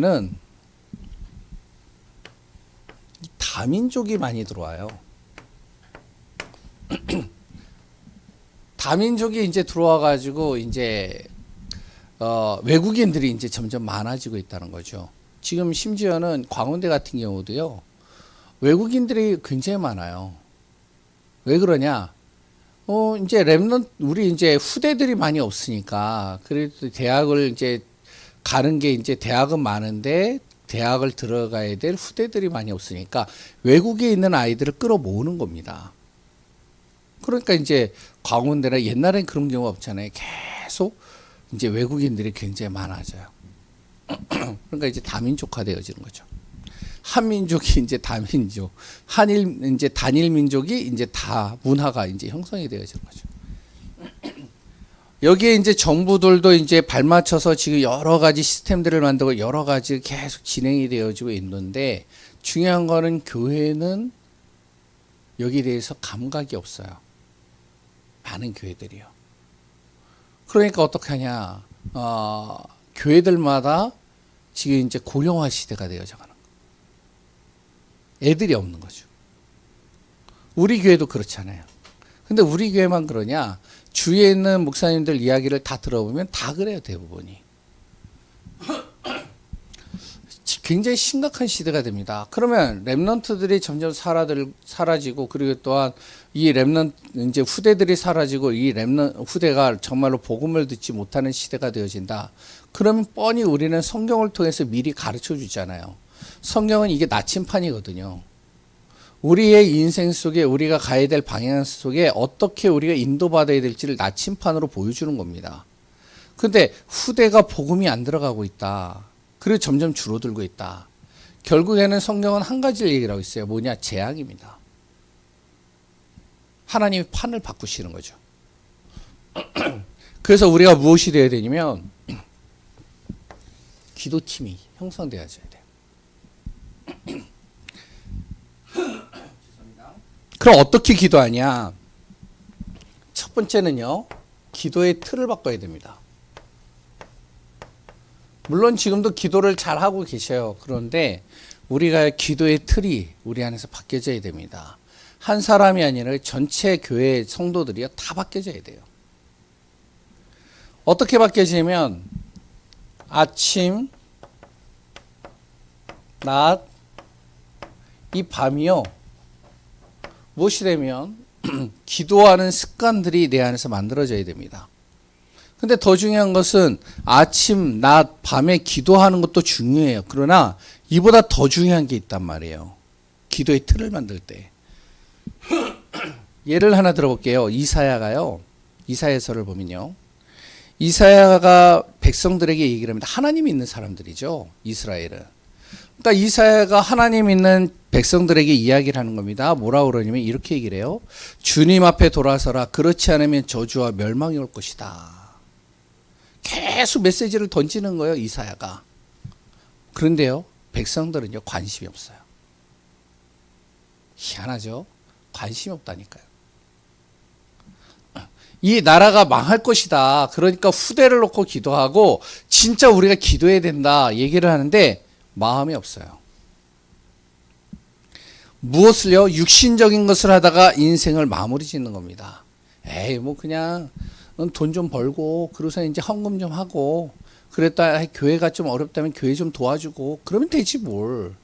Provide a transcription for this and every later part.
는 다민족이 많이 들어와요. 다민족이 이제 들어와 가지고 이제 외국인들이 이제 점점 많아지고 있다는 거죠. 지금 심지어는 광운대 같은 경우도요. 외국인들이 굉장히 많아요. 왜 그러냐? 이제 우리 이제 후대들이 많이 없으니까 그래도 대학을 이제 가는 게 이제 대학은 많은데 대학을 들어가야 될 후대들이 많이 없으니까 외국에 있는 아이들을 끌어모으는 겁니다. 그러니까 이제 광운대나 옛날엔 그런 경우가 없잖아요. 계속 이제 외국인들이 굉장히 많아져요. 그러니까 이제 다민족화 되어지는 거죠. 한민족이 이제 다민족, 한일 이제 단일 민족이 이제 다 문화가 이제 형성이 되어지는 거죠. 여기에 이제 정부들도 이제 발맞춰서 지금 여러 가지 시스템들을 만들고 여러 가지 계속 진행이 되어지고 있는데 중요한 거는 교회는 여기에 대해서 감각이 없어요. 많은 교회들이요. 그러니까 어떻게 하냐? 교회들마다 지금 이제 고령화 시대가 되어져 가는 거예요. 애들이 없는 거죠. 우리 교회도 그렇잖아요. 근데 우리 교회만 그러냐? 주위에 있는 목사님들 이야기를 다 들어보면 다 그래요, 대부분이. 굉장히 심각한 시대가 됩니다. 그러면 렘넌트들이 점점 사라지고 그리고 또한 이 렘넌트 이제 후대들이 사라지고 이 후대가 정말로 복음을 듣지 못하는 시대가 되어진다. 그러면 뻔히 우리는 성경을 통해서 미리 가르쳐 주잖아요. 성경은 이게 나침판이거든요. 우리의 인생 속에 우리가 가야 될 방향 속에 어떻게 우리가 인도받아야 될지를 나침판으로 보여주는 겁니다. 근데 후대가 복음이 안 들어가고 있다. 그리고 점점 줄어들고 있다. 결국에는 성경은 한 가지를 얘기를 하고 있어요. 뭐냐? 재앙입니다. 하나님이 판을 바꾸시는 거죠. 그래서 우리가 무엇이 되어야 되냐면 기도팀이 형성되어야 돼요. 그럼 어떻게 기도하냐? 첫 번째는요, 기도의 틀을 바꿔야 됩니다. 물론 지금도 기도를 잘 하고 계셔요. 그런데 우리가 기도의 틀이 우리 안에서 바뀌어져야 됩니다. 한 사람이 아니라 전체 교회 성도들이요, 다 바뀌어져야 돼요. 어떻게 바뀌어지냐면 아침, 낮, 이 밤이요. 무엇이 되면 기도하는 습관들이 내 안에서 만들어져야 됩니다. 근데 더 중요한 것은 아침, 낮, 밤에 기도하는 것도 중요해요. 그러나 이보다 더 중요한 게 있단 말이에요. 기도의 틀을 만들 때. 예를 하나 들어볼게요. 이사야가요. 이사야서를 보면요. 이사야가 백성들에게 얘기를 합니다. 하나님이 있는 사람들이죠. 이스라엘은. 그러니까 이사야가 하나님 있는 백성들에게 이야기를 하는 겁니다. 뭐라고 그러냐면 이렇게 얘기를 해요. 주님 앞에 돌아서라. 그렇지 않으면 저주와 멸망이 올 것이다. 계속 메시지를 던지는 거예요. 이사야가. 그런데요. 백성들은요. 관심이 없어요. 희한하죠. 관심이 없다니까요. 이 나라가 망할 것이다. 그러니까 후대를 놓고 기도하고 진짜 우리가 기도해야 된다. 얘기를 하는데 마음이 없어요. 무엇을요? 육신적인 것을 하다가 인생을 마무리 짓는 겁니다. 에이, 뭐 그냥 돈 좀 벌고 그러고서 이제 헌금 좀 하고 그랬다 교회가 좀 어렵다면 교회 좀 도와주고 그러면 되지 뭘.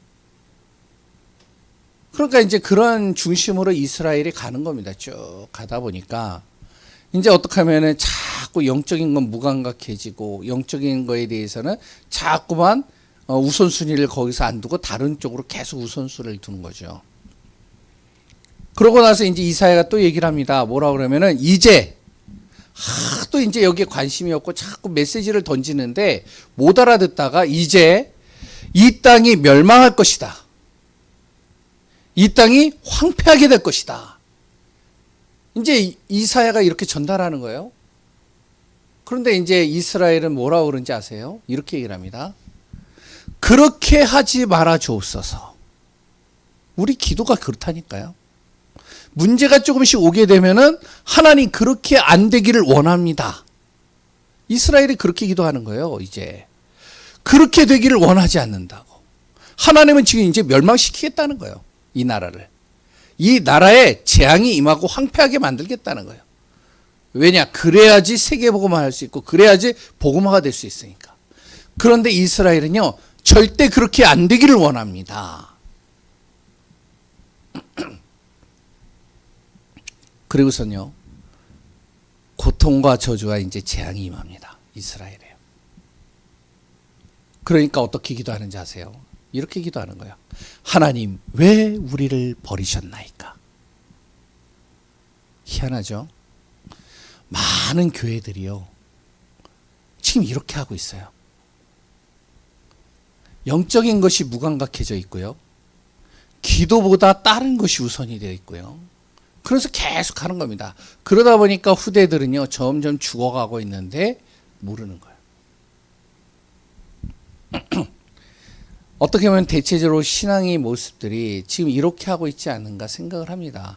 그러니까 이제 그런 중심으로 이스라엘이 가는 겁니다. 쭉 가다 보니까 이제 어떻게 하면은 자꾸 영적인 건 무감각해지고 영적인 거에 대해서는 자꾸만 우선순위를 거기서 안 두고 다른 쪽으로 계속 우선순위를 두는 거죠. 그러고 나서 이제 이사야가 또 얘기를 합니다. 뭐라 그러면은 이제 하도 이제 여기에 관심이 없고 자꾸 메시지를 던지는데 못 알아듣다가 이제 이 땅이 멸망할 것이다. 이 땅이 황폐하게 될 것이다. 이제 이사야가 이렇게 전달하는 거예요. 그런데 이제 이스라엘은 뭐라고 그런지 아세요? 이렇게 얘기를 합니다. 그렇게 하지 말아 주옵소서. 우리 기도가 그렇다니까요. 문제가 조금씩 오게 되면은 하나님 그렇게 안 되기를 원합니다. 이스라엘이 그렇게 기도하는 거예요, 이제. 그렇게 되기를 원하지 않는다고. 하나님은 지금 이제 멸망시키겠다는 거예요. 이 나라를. 이 나라에 재앙이 임하고 황폐하게 만들겠다는 거예요. 왜냐? 그래야지 세계복음화 할 수 있고 그래야지 복음화가 될 수 있으니까. 그런데 이스라엘은요, 절대 그렇게 안 되기를 원합니다. 그리고선요, 고통과 저주와 이제 재앙이 임합니다. 이스라엘에요. 그러니까 어떻게 기도하는지 아세요? 이렇게 기도하는 거예요. 하나님, 왜 우리를 버리셨나이까? 희한하죠? 많은 교회들이요, 지금 이렇게 하고 있어요. 영적인 것이 무감각해져 있고요, 기도보다 다른 것이 우선이 되어 있고요. 그래서 계속 하는 겁니다. 그러다 보니까 후대들은요, 점점 죽어가고 있는데 모르는 거예요. 어떻게 보면 대체적으로 신앙의 모습들이 지금 이렇게 하고 있지 않는가 생각을 합니다.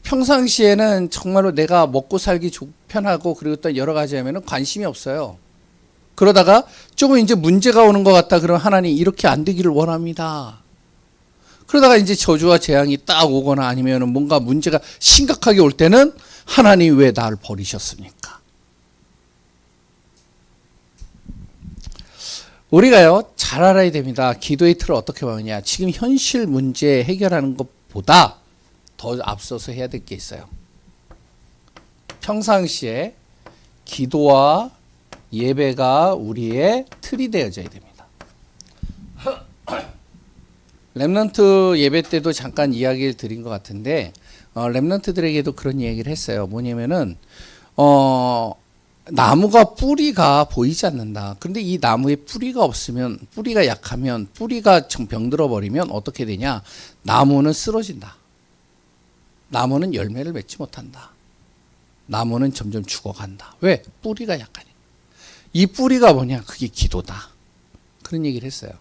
평상시에는 정말로 내가 먹고 살기 편하고 그리고 또 여러 가지 하면은 관심이 없어요. 그러다가 조금 이제 문제가 오는 것 같다 그러면 하나님 이렇게 안 되기를 원합니다. 그러다가 이제 저주와 재앙이 딱 오거나 아니면은 뭔가 문제가 심각하게 올 때는 하나님 왜 나를 버리셨습니까? 우리가요, 잘 알아야 됩니다. 기도의 틀을 어떻게 보느냐. 지금 현실 문제 해결하는 것보다 더 앞서서 해야 될 게 있어요. 평상시에 기도와 예배가 우리의 틀이 되어져야 됩니다. 렘넌트 예배 때도 잠깐 이야기를 드린 것 같은데, 렘넌트들에게도 그런 얘기를 했어요. 뭐냐면은, 나무가 뿌리가 보이지 않는다. 그런데 이 나무에 뿌리가 없으면, 뿌리가 약하면, 뿌리가 병들어 버리면 어떻게 되냐? 나무는 쓰러진다. 나무는 열매를 맺지 못한다. 나무는 점점 죽어간다. 왜? 뿌리가 약하니까. 이 뿌리가 뭐냐? 그게 기도다. 그런 얘기를 했어요.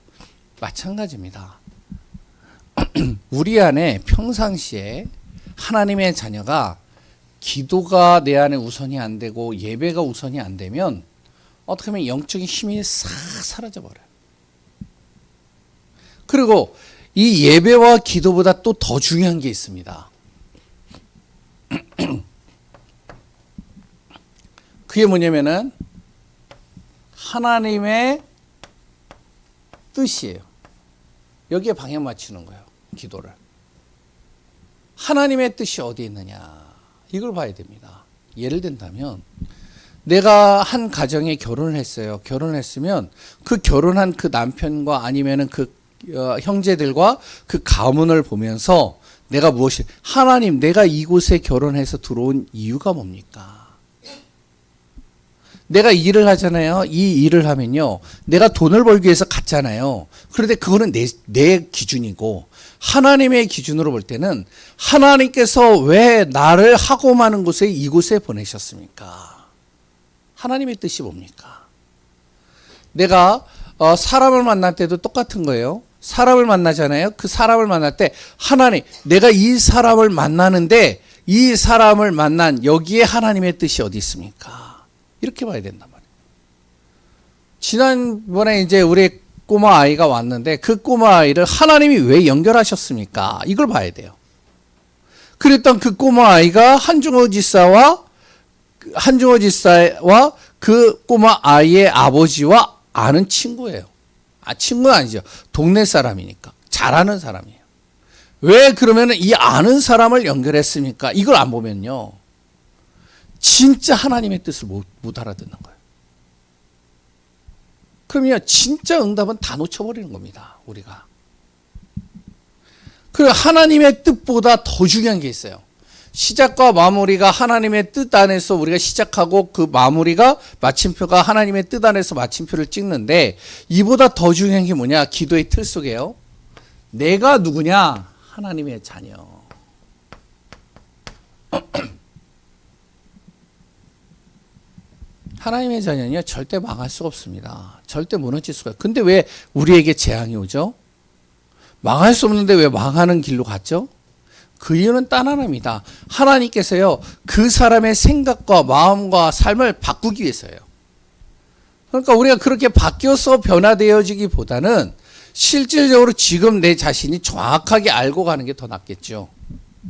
마찬가지입니다. 우리 안에 평상시에 하나님의 자녀가 기도가 내 안에 우선이 안 되고 예배가 우선이 안 되면 어떻게 하면 영적인 힘이 싹 사라져 버려요. 그리고 이 예배와 기도보다 또 더 중요한 게 있습니다. 그게 뭐냐면은 하나님의 뜻이에요. 여기에 방향 맞추는 거예요. 기도를. 하나님의 뜻이 어디에 있느냐, 이걸 봐야 됩니다. 예를 든다면 내가 한 가정에 결혼을 했어요. 결혼을 했으면 그 결혼한 그 남편과 아니면은 그 형제들과 그 가문을 보면서 내가 무엇이, 하나님, 내가 이곳에 결혼해서 들어온 이유가 뭡니까? 내가 일을 하잖아요. 이 일을 하면요, 내가 돈을 벌기 위해서 갔잖아요. 그런데 그거는 내 기준이고, 하나님의 기준으로 볼 때는 하나님께서 왜 나를 하고 많은 곳에 이곳에 보내셨습니까? 하나님의 뜻이 뭡니까? 내가 사람을 만날 때도 똑같은 거예요. 사람을 만나잖아요. 그 사람을 만날 때 하나님, 내가 이 사람을 만나는데 이 사람을 만난 여기에 하나님의 뜻이 어디 있습니까? 이렇게 봐야 된단 말이에요. 지난번에 이제 우리 꼬마 아이가 왔는데 그 꼬마 아이를 하나님이 왜 연결하셨습니까? 이걸 봐야 돼요. 그랬던 그 꼬마 아이가 한중호 지사와 그 꼬마 아이의 아버지와 아는 친구예요. 친구는 아니죠. 동네 사람이니까. 잘 아는 사람이에요. 왜 그러면 이 아는 사람을 연결했습니까? 이걸 안 보면요, 진짜 하나님의 뜻을 못 알아듣는 거예요. 그러면 진짜 응답은 다 놓쳐버리는 겁니다. 우리가. 그리고 하나님의 뜻보다 더 중요한 게 있어요. 시작과 마무리가 하나님의 뜻 안에서 우리가 시작하고 그 마무리가 마침표가 하나님의 뜻 안에서 마침표를 찍는데, 이보다 더 중요한 게 뭐냐? 기도의 틀 속에요. 내가 누구냐? 하나님의 자녀. 하나님의 자녀는요, 절대 망할 수가 없습니다. 절대 무너질 수가 없어요. 근데 왜 우리에게 재앙이 오죠? 망할 수 없는데 왜 망하는 길로 갔죠? 그 이유는 단 하나입니다. 하나님께서요, 그 사람의 생각과 마음과 삶을 바꾸기 위해서예요. 그러니까 우리가 그렇게 바뀌어서 변화되어지기보다는 실질적으로 지금 내 자신이 정확하게 알고 가는 게 더 낫겠죠.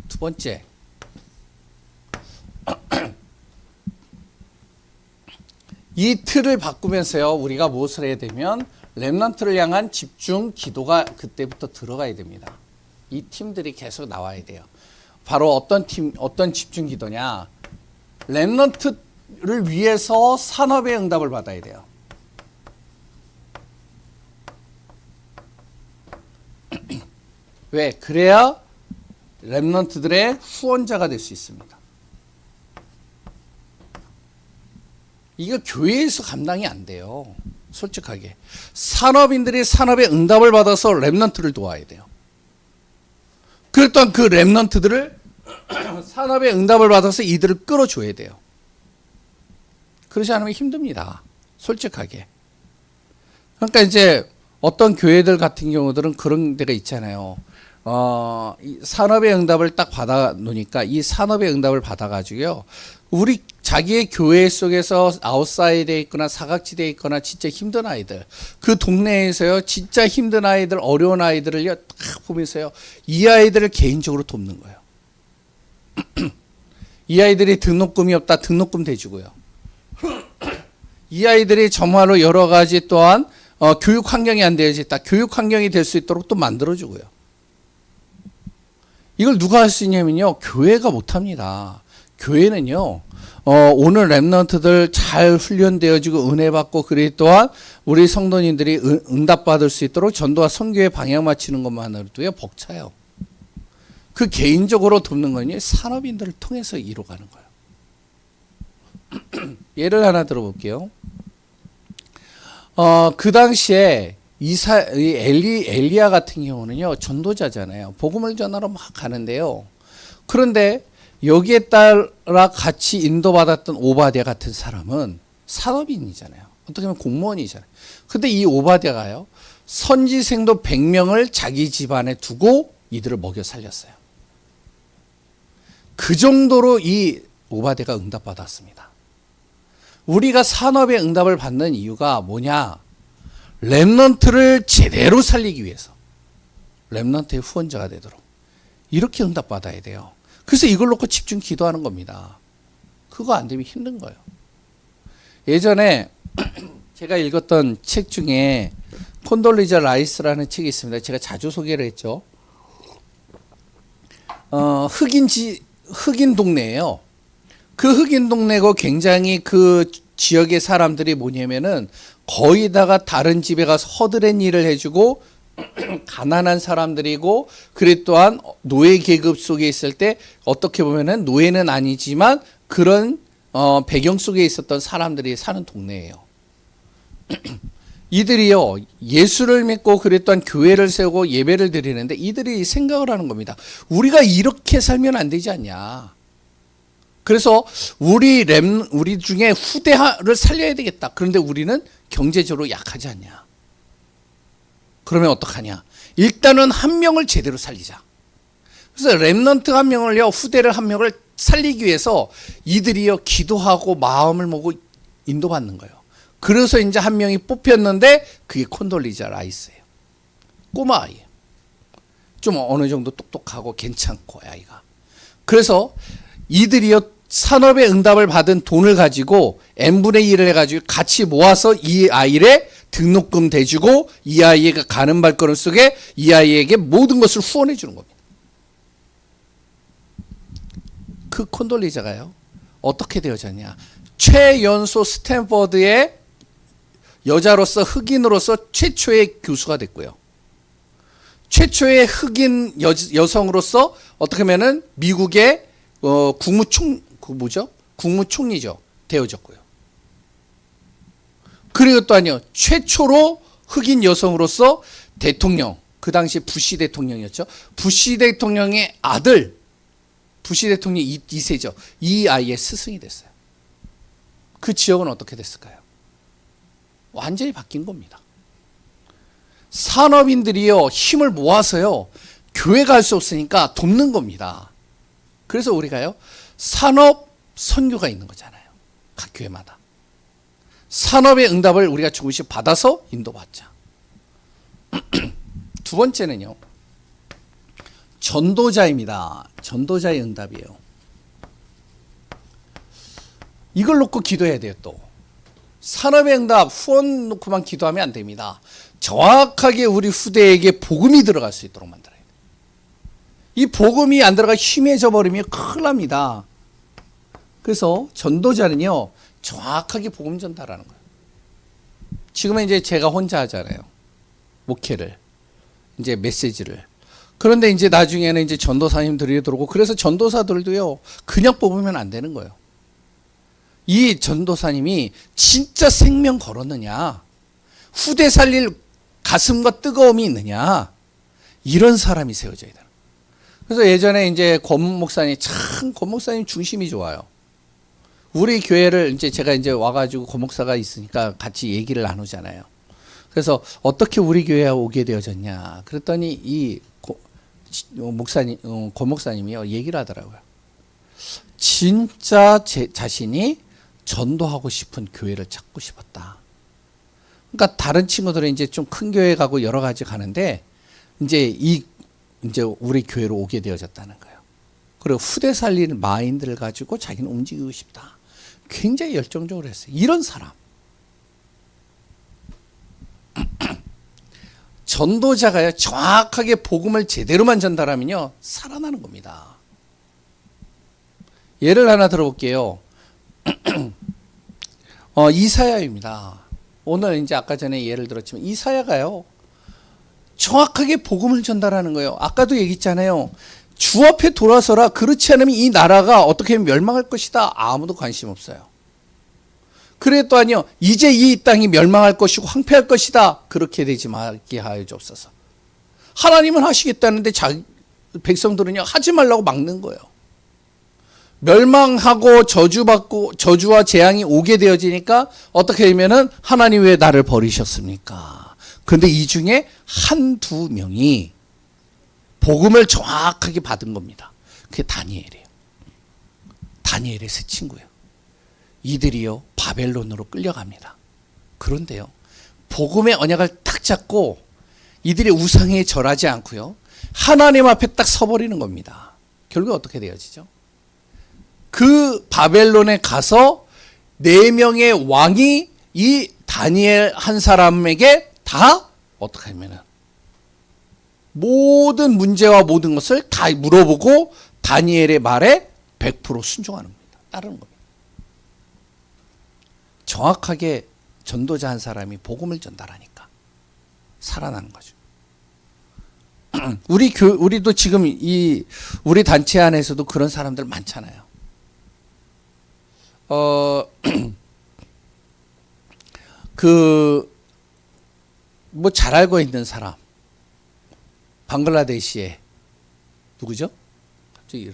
두 번째, 이 틀을 바꾸면서요, 우리가 무엇을 해야 되면 렘넌트를 향한 집중 기도가 그때부터 들어가야 됩니다. 이 팀들이 계속 나와야 돼요. 바로 어떤 집중 기도냐? 렘넌트를 위해서 산업의 응답을 받아야 돼요. 왜? 그래야 렘넌트들의 후원자가 될 수 있습니다. 이거 교회에서 감당이 안 돼요. 솔직하게. 산업인들이 산업의 응답을 받아서 렘넌트를 도와야 돼요. 그랬던 그 렘넌트들을 산업의 응답을 받아서 이들을 끌어줘야 돼요. 그러지 않으면 힘듭니다. 솔직하게. 그러니까 이제 어떤 교회들 같은 경우들은 그런 데가 있잖아요. 이 산업의 응답을 딱 받아 놓으니까 이 산업의 응답을 받아가지고요. 우리 자기의 교회 속에서 아웃사이드에 있거나 사각지대에 있거나 진짜 힘든 아이들, 그 동네에서요, 진짜 힘든 아이들, 어려운 아이들을요, 딱 보면서요, 이 아이들을 개인적으로 돕는 거예요. 이 아이들이 등록금이 없다, 등록금 대주고요. 이 아이들이 정말로 여러 가지 또한 교육 환경이 안 되어져 있다, 교육 환경이 될 수 있도록 또 만들어주고요. 이걸 누가 할 수 있냐면요, 교회가 못합니다. 교회는요, 오늘 렘넌트들 잘 훈련되어지고 은혜 받고, 그리 또한 우리 성도님들이 응답받을 수 있도록 전도와 선교에 방향 맞추는 것만으로도요, 벅차요. 그 개인적으로 돕는 건요, 산업인들을 통해서 이루어가는 거예요. 예를 하나 들어볼게요. 그 당시에 엘리야 같은 경우는요, 전도자잖아요. 복음을 전하러 막 가는데요. 그런데 여기에 따라 같이 인도받았던 오바댜 같은 사람은 산업인이잖아요. 어떻게 보면 공무원이잖아요. 근데 이 오바댜가요, 선지생도 100명을 자기 집안에 두고 이들을 먹여 살렸어요. 그 정도로 이 오바댜가 응답받았습니다. 우리가 산업의 응답을 받는 이유가 뭐냐? 렘넌트를 제대로 살리기 위해서, 렘넌트의 후원자가 되도록 이렇게 응답받아야 돼요. 그래서 이걸 놓고 집중 기도하는 겁니다. 그거 안 되면 힘든 거예요. 예전에 제가 읽었던 책 중에 콘돌리자 라이스라는 책이 있습니다. 제가 자주 소개를 했죠. 흑인 동네예요. 그 흑인 동네고 굉장히 그 지역의 사람들이 뭐냐면은 거의 다가 다른 집에 가서 허드렛 일을 해주고 가난한 사람들이고, 그래 또한 노예 계급 속에 있을 때 어떻게 보면은 노예는 아니지만 그런 배경 속에 있었던 사람들이 사는 동네예요. 이들이요, 예수를 믿고 그래 또한 교회를 세우고 예배를 드리는데 이들이 생각을 하는 겁니다. 우리가 이렇게 살면 안 되지 않냐. 그래서 우리 중에 후대를 살려야 되겠다. 그런데 우리는 경제적으로 약하지 않냐. 그러면 어떡하냐? 일단은 한 명을 제대로 살리자. 그래서 렘넌트 한 명을요, 후대를 한 명을 살리기 위해서 이들이요, 기도하고 마음을 먹고 인도받는 거예요. 그래서 이제 한 명이 뽑혔는데 그게 콘돌리자 라이스예요. 꼬마 아이예요. 좀 어느 정도 똑똑하고 괜찮고 아이가. 그래서 이들이요, 산업의 응답을 받은 돈을 가지고 n분의 1을 해가지고 같이 모아서 이 아이의 등록금 대주고, 이 아이가 가는 발걸음 속에 이 아이에게 모든 것을 후원해 주는 겁니다. 그 콘돌리자가요, 어떻게 되어졌냐? 최연소 스탠퍼드의 여자로서, 흑인으로서 최초의 교수가 됐고요. 최초의 흑인 여성으로서 어떻게 하면은 미국의 국무총리죠. 되어졌고요. 그리고 또 아니요, 최초로 흑인 여성으로서 대통령, 그 당시 부시 대통령이었죠. 부시 대통령의 아들, 부시 대통령 2세죠. 이 아이의 스승이 됐어요. 그 지역은 어떻게 됐을까요? 완전히 바뀐 겁니다. 산업인들이요, 힘을 모아서요, 교회가 할 수 없으니까 돕는 겁니다. 그래서 우리가요, 산업 선교가 있는 거잖아요. 각 교회마다. 산업의 응답을 우리가 조금씩 받아서 인도받자. 두 번째는요, 전도자입니다. 전도자의 응답이에요. 이걸 놓고 기도해야 돼요. 또 산업의 응답 후원 놓고만 기도하면 안 됩니다. 정확하게 우리 후대에게 복음이 들어갈 수 있도록 만들어야 돼요. 이 복음이 안 들어가 희미해져 버리면 큰일 납니다. 그래서 전도자는요, 정확하게 복음 전달하는 거예요. 지금은 이제 제가 혼자 하잖아요. 목회를, 이제 메시지를. 그런데 이제 나중에는 이제 전도사님들이 들어오고, 그래서 전도사들도요, 그냥 뽑으면 안 되는 거예요. 이 전도사님이 진짜 생명 걸었느냐, 후대 살릴 가슴과 뜨거움이 있느냐, 이런 사람이 세워져야 되는 거예요. 그래서 예전에 이제 권 목사님, 참 권 목사님 중심이 좋아요. 우리 교회를 이제 제가 이제 와가지고 권 목사가 있으니까 같이 얘기를 나누잖아요. 그래서 어떻게 우리 교회에 오게 되어졌냐, 그랬더니 이 목사님, 권 목사님이요, 얘기를 하더라고요. 진짜 제 자신이 전도하고 싶은 교회를 찾고 싶었다. 그러니까 다른 친구들은 이제 좀 큰 교회 가고 여러 가지 가는데, 이제 우리 교회로 오게 되어졌다는 거예요. 그리고 후대 살리는 마인드를 가지고 자기는 움직이고 싶다. 굉장히 열정적으로 했어요. 이런 사람. 전도자가요, 정확하게 복음을 제대로만 전달하면요, 살아나는 겁니다. 예를 하나 들어볼게요. 이사야입니다. 오늘 이제 아까 전에 예를 들었지만, 이사야가요, 정확하게 복음을 전달하는 거예요. 아까도 얘기했잖아요. 주 앞에 돌아서라. 그렇지 않으면 이 나라가 어떻게 멸망할 것이다. 아무도 관심 없어요. 그랬더니요, 이제 이 땅이 멸망할 것이고 황폐할 것이다. 그렇게 되지 말게 하여 주옵소서. 하나님은 하시겠다는데 백성들은요, 하지 말라고 막는 거예요. 멸망하고 저주받고 저주와 재앙이 오게 되어지니까 어떻게 되면은, 하나님 왜 나를 버리셨습니까? 그런데 이 중에 한두 명이 복음을 정확하게 받은 겁니다. 그게 다니엘이에요. 다니엘의 세 친구예요. 이들이요, 바벨론으로 끌려갑니다. 그런데요, 복음의 언약을 딱 잡고 이들이 우상에 절하지 않고요, 하나님 앞에 딱 서버리는 겁니다. 결국 어떻게 되어지죠? 그 바벨론에 가서 4명의 왕이 이 다니엘 한 사람에게 다 어떻게 하면은 모든 문제와 모든 것을 다 물어보고 다니엘의 말에 100% 순종하는 겁니다. 따르는 겁니다. 정확하게 전도자 한 사람이 복음을 전달하니까 살아나는 거죠. 우리도 지금 우리 단체 안에서도 그런 사람들 많잖아요. 잘 알고 있는 사람, 방글라데시에 누구죠? 갑자기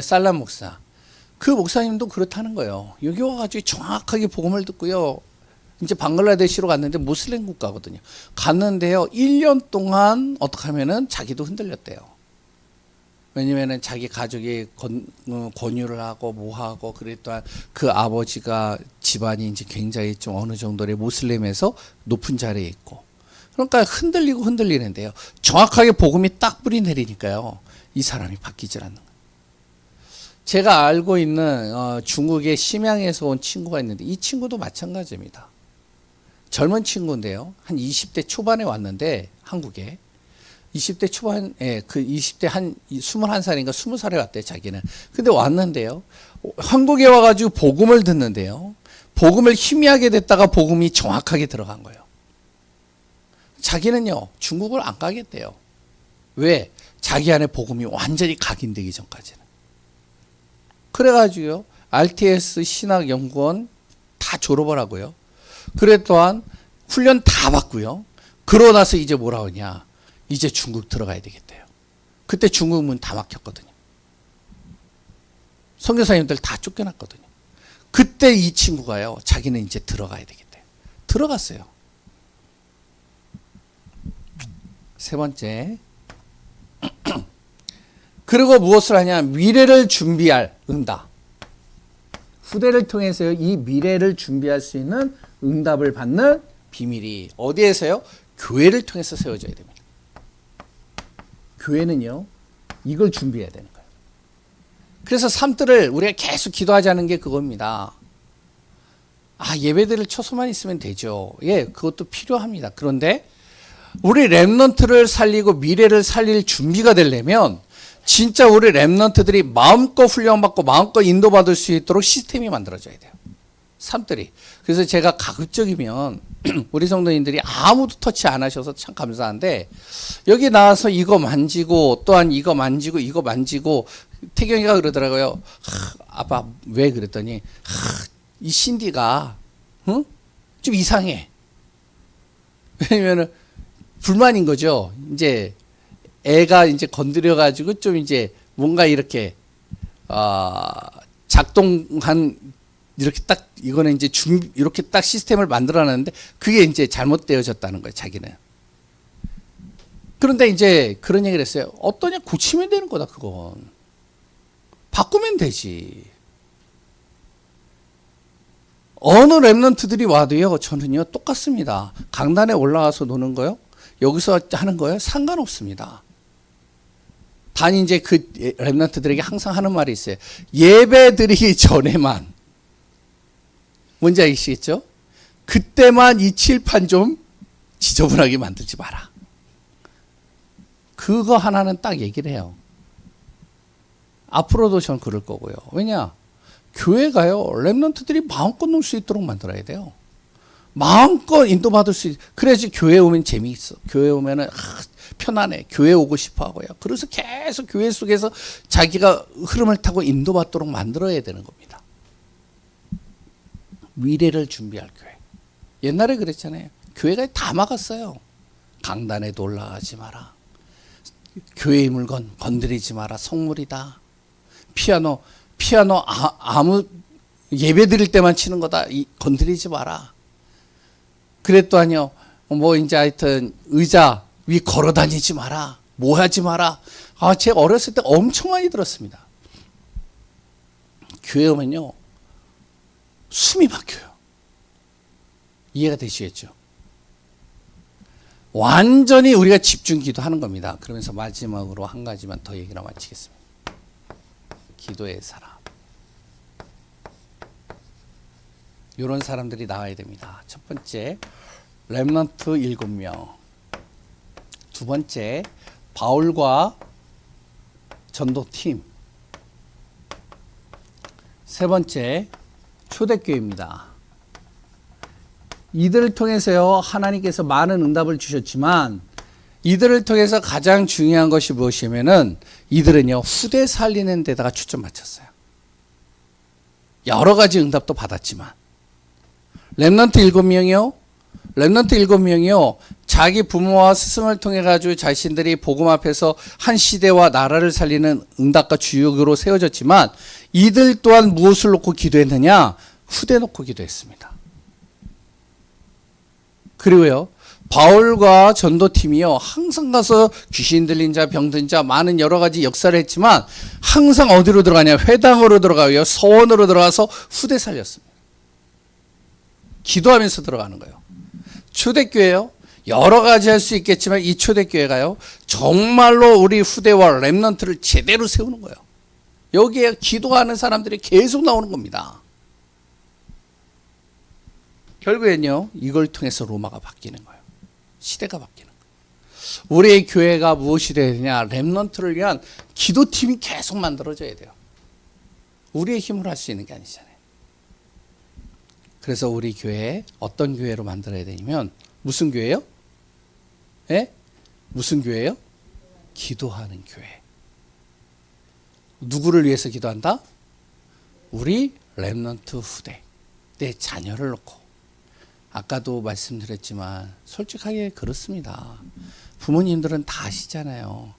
살람 목사. 그 목사님도 그렇다는 거예요. 여기 와가지고 정확하게 복음을 듣고요, 이제 방글라데시로 갔는데 무슬림 국가거든요. 갔는데요, 1년 동안 어떻게 하면은 자기도 흔들렸대요. 왜냐면은 자기 가족이 권유를 하고 뭐하고, 그랬더니 그 아버지가 집안이 이제 굉장히 좀 어느 정도의 모슬림에서 높은 자리에 있고, 그러니까 흔들리는데요, 정확하게 복음이 딱 뿌리 내리니까요, 이 사람이 바뀌질 않는 거예요. 제가 알고 있는 중국의 심양에서 온 친구가 있는데, 이 친구도 마찬가지입니다. 젊은 친구인데요, 한 20대 초반에 왔는데, 한국에 20대 초반에, 20대 한 21살인가 20살에 왔대요, 자기는. 근데 왔는데요, 한국에 와가지고 복음을 듣는데요, 복음을 희미하게 됐다가 복음이 정확하게 들어간 거예요. 자기는요, 중국을 안 가겠대요. 왜? 자기 안에 복음이 완전히 각인되기 전까지는. 그래가지고요, RTS 신학연구원 다 졸업을 하고요, 그래 또한 훈련 다 받고요, 그러고 나서 이제 뭐라 하냐, 이제 중국 들어가야 되겠대요. 그때 중국 문 다 막혔거든요. 선교사님들 다 쫓겨났거든요. 그때 이 친구가요, 자기는 이제 들어가야 되겠대요. 들어갔어요. 세 번째, 그리고 무엇을 하냐, 미래를 준비할 응답. 후대를 통해서요, 이 미래를 준비할 수 있는 응답을 받는 비밀이 어디에서요? 교회를 통해서 세워져야 됩니다. 교회는요, 이걸 준비해야 되는 거예요. 그래서 삶들을 우리가 계속 기도하자는 게 그겁니다. 예배드릴 처소만 있으면 되죠. 예, 그것도 필요합니다. 그런데 우리 렘넌트를 살리고 미래를 살릴 준비가 되려면 진짜 우리 렘넌트들이 마음껏 훈련받고 마음껏 인도받을 수 있도록 시스템이 만들어져야 돼요. 삶들이. 그래서 제가 가급적이면 우리 성도님들이 아무도 터치 안 하셔서 참 감사한데, 여기 나와서 이거 만지고 또한 이거 만지고 이거 만지고, 태경이가 그러더라고요. 아빠 왜 그랬더니 이 신디가 좀 이상해. 왜냐면은 불만인 거죠. 이제 애가 이제 건드려 가지고 좀 이제 뭔가 이렇게 작동한, 이렇게 딱 이거는 이제 이렇게 딱 시스템을 만들어놨는데 그게 이제 잘못되어졌다는 거예요, 자기는. 그런데 이제 그런 얘기를 했어요. 어떠냐, 고치면 되는 거다, 그건. 바꾸면 되지. 어느 랩런트들이 와도요, 저는요, 똑같습니다. 강단에 올라가서 노는 거요, 여기서 하는 거요, 상관없습니다. 단 이제 그 랩런트들에게 항상 하는 말이 있어요. 예배 드리기 전에만, 뭔지 아시겠죠? 그때만 이 칠판 좀 지저분하게 만들지 마라. 그거 하나는 딱 얘기를 해요. 앞으로도 전 그럴 거고요. 왜냐? 교회가요, 랩런트들이 마음껏 놀 수 있도록 만들어야 돼요. 마음껏 인도받을 수 그래야지 교회 오면 재미있어. 교회 오면은 편안해. 교회 오고 싶어 하고요. 그래서 계속 교회 속에서 자기가 흐름을 타고 인도받도록 만들어야 되는 겁니다. 미래를 준비할 교회. 옛날에 그랬잖아요. 교회가 다 막았어요. 강단에도 올라가지 마라. 교회의 물건 건드리지 마라. 성물이다. 피아노 아무 예배 드릴 때만 치는 거다. 건드리지 마라. 그랬더니요, 뭐 이제 하여튼 의자 위 걸어 다니지 마라. 뭐 하지 마라. 제가 어렸을 때 엄청 많이 들었습니다. 교회 오면요, 숨이 막혀요. 이해가 되시겠죠? 완전히 우리가 집중 기도하는 겁니다. 그러면서 마지막으로 한 가지만 더 얘기를 마치겠습니다. 기도의 사람. 이런 사람들이 나와야 됩니다. 첫 번째, 렘넌트 7명. 두 번째, 바울과 전도팀. 세 번째, 초대교회입니다. 이들을 통해서요, 하나님께서 많은 응답을 주셨지만 이들을 통해서 가장 중요한 것이 무엇이냐면은 이들은요, 후대 살리는 데다가 초점 맞췄어요. 여러 가지 응답도 받았지만 렘넌트 7명이요, 자기 부모와 스승을 통해 가지고 자신들이 복음 앞에서 한 시대와 나라를 살리는 응답과 주역으로 세워졌지만 이들 또한 무엇을 놓고 기도했느냐? 후대 놓고 기도했습니다. 그리고요, 바울과 전도팀이요, 항상 가서 귀신 들린 자, 병든 자, 많은 여러 가지 역사를 했지만 항상 어디로 들어가냐? 회당으로 들어가요. 서원으로 들어가서 후대 살렸습니다. 기도하면서 들어가는 거예요. 초대교회요, 여러 가지 할 수 있겠지만 이 초대교회가요, 정말로 우리 후대와 렘넌트를 제대로 세우는 거예요. 여기에 기도하는 사람들이 계속 나오는 겁니다. 결국엔요, 이걸 통해서 로마가 바뀌는 거예요. 시대가 바뀌는 거예요. 우리의 교회가 무엇이 되어야 되냐? 렘넌트를 위한 기도팀이 계속 만들어져야 돼요. 우리의 힘으로 할 수 있는 게 아니잖아요. 그래서 우리 교회 어떤 교회로 만들어야 되냐면, 무슨 교회요? 예? 무슨 교회요? 기도하는 교회. 누구를 위해서 기도한다? 우리 렘넌트 후대, 내 자녀를 놓고. 아까도 말씀드렸지만 솔직하게 그렇습니다. 부모님들은 다 아시잖아요.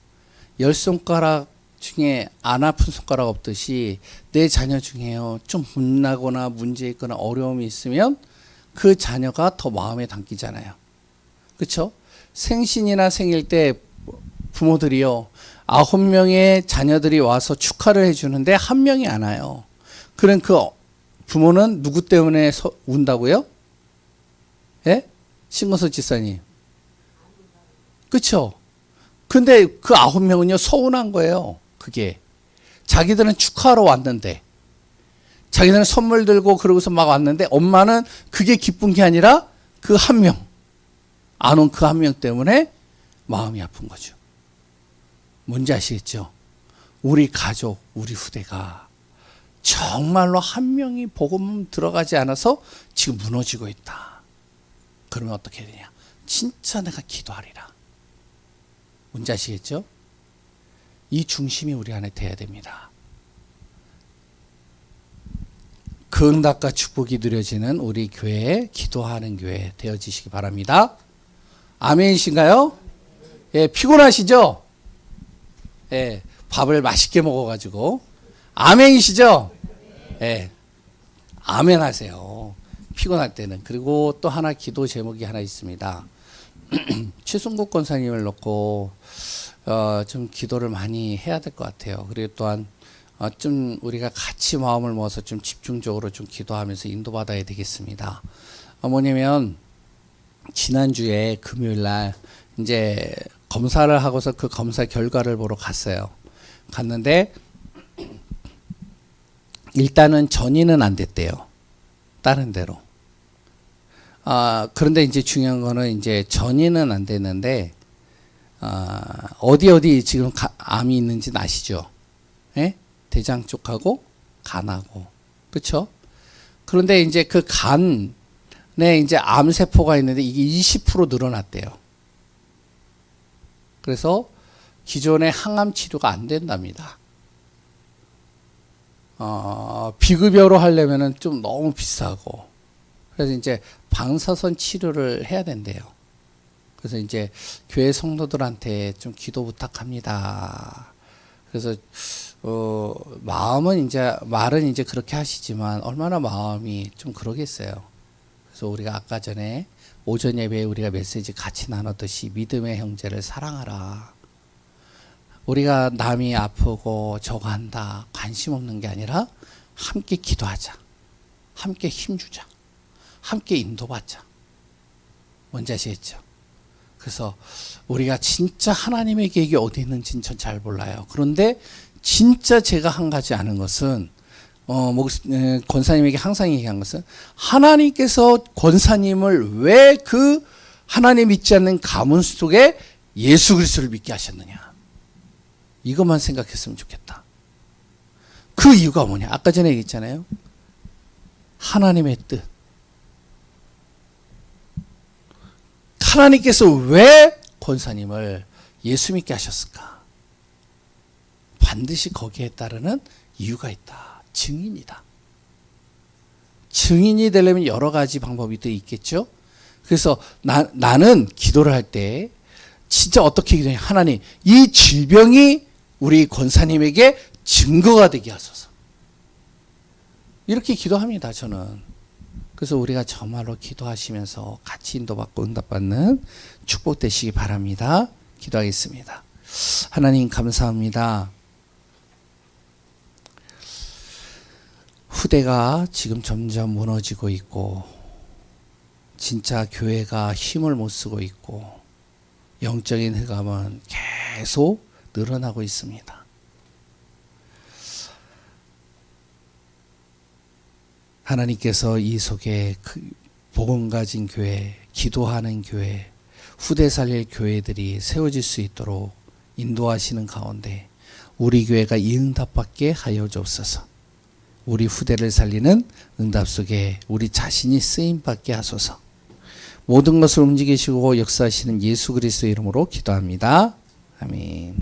10손가락 중에 안 아픈 손가락 없듯이 내 자녀 중에요, 좀 분나거나 문제 있거나 어려움이 있으면 그 자녀가 더 마음에 담기잖아요. 그렇죠? 생신이나 생일 때 부모들이요, 9명의 자녀들이 와서 축하를 해주는데 1명이 안 와요. 그럼 부모는 누구 때문에 운다고요? 예? 신건석 집사님. 그쵸? 근데 그 9명은요, 서운한 거예요. 그게. 자기들은 축하하러 왔는데, 자기들은 선물 들고 그러고서 막 왔는데, 엄마는 그게 기쁜 게 아니라 그 한 명, 안 온 그 한 명 때문에 마음이 아픈 거죠. 뭔지 아시겠죠? 우리 가족, 우리 후대가 정말로 한 명이 복음 들어가지 않아서 지금 무너지고 있다. 그러면 어떻게 해야 되냐? 진짜 내가 기도하리라. 뭔지 아시겠죠? 이 중심이 우리 안에 돼야 됩니다. 그 응답과 축복이 누려지는 우리 교회, 기도하는 교회 되어지시기 바랍니다. 아멘이신가요? 예, 피곤하시죠? 예, 밥을 맛있게 먹어가지고. 아멘이시죠? 예, 아멘 하세요. 피곤할 때는. 그리고 또 하나 기도 제목이 하나 있습니다. 최순국 권사님을 놓고 좀 기도를 많이 해야 될 것 같아요. 그리고 또한 좀 우리가 같이 마음을 모아서 좀 집중적으로 좀 기도하면서 인도받아야 되겠습니다. 뭐냐면 지난주에 금요일 날 이제 검사를 하고서 그 검사 결과를 보러 갔어요. 갔는데 일단은 전이는 안 됐대요. 다른 데로. 그런데 이제 중요한 거는 이제 전이는 안 됐는데 어디 지금 암이 있는지 아시죠? 예? 대장 쪽하고 간하고. 그렇죠? 그런데 이제 그 간에 이제 암세포가 있는데 이게 20% 늘어났대요. 그래서 기존의 항암 치료가 안 된답니다. 비급여로 하려면은 좀 너무 비싸고. 그래서 이제 방사선 치료를 해야 된대요. 그래서 이제 교회 성도들한테 좀 기도 부탁합니다. 그래서 말은 이제 그렇게 하시지만 얼마나 마음이 좀 그러겠어요. 그래서 우리가 아까 전에 오전 예배에 우리가 메시지 같이 나눴듯이 믿음의 형제를 사랑하라. 우리가 남이 아프고 저거 한다 관심 없는 게 아니라 함께 기도하자. 함께 힘주자. 함께 인도받자. 뭔지 아시겠죠? 그래서 우리가 진짜 하나님의 계획이 어디 있는지는 전 잘 몰라요. 그런데 진짜 제가 한 가지 아는 것은 권사님에게 항상 얘기한 것은 하나님께서 권사님을 왜 그 하나님 믿지 않는 가문 속에 예수 그리스도를 믿게 하셨느냐. 이것만 생각했으면 좋겠다. 그 이유가 뭐냐. 아까 전에 얘기했잖아요. 하나님의 뜻. 하나님께서 왜 권사님을 예수 믿게 하셨을까? 반드시 거기에 따르는 이유가 있다. 증인이다. 증인이 되려면 여러 가지 방법이 또 있겠죠. 그래서 나는 기도를 할 때 진짜 어떻게 기도해? 하나님, 이 질병이 우리 권사님에게 증거가 되게 하소서. 이렇게 기도합니다, 저는. 그래서 우리가 정말로 기도하시면서 같이 인도받고 응답받는 축복 되시기 바랍니다. 기도하겠습니다. 하나님 감사합니다. 후대가 지금 점점 무너지고 있고 진짜 교회가 힘을 못 쓰고 있고 영적인 흑암은 계속 늘어나고 있습니다. 하나님께서 이 속에 복음 가진 교회, 기도하는 교회, 후대 살릴 교회들이 세워질 수 있도록 인도하시는 가운데 우리 교회가 이 응답받게 하여 주옵소서. 우리 후대를 살리는 응답 속에 우리 자신이 쓰임받게 하소서. 모든 것을 움직이시고 역사하시는 예수 그리스도의 이름으로 기도합니다. 아멘.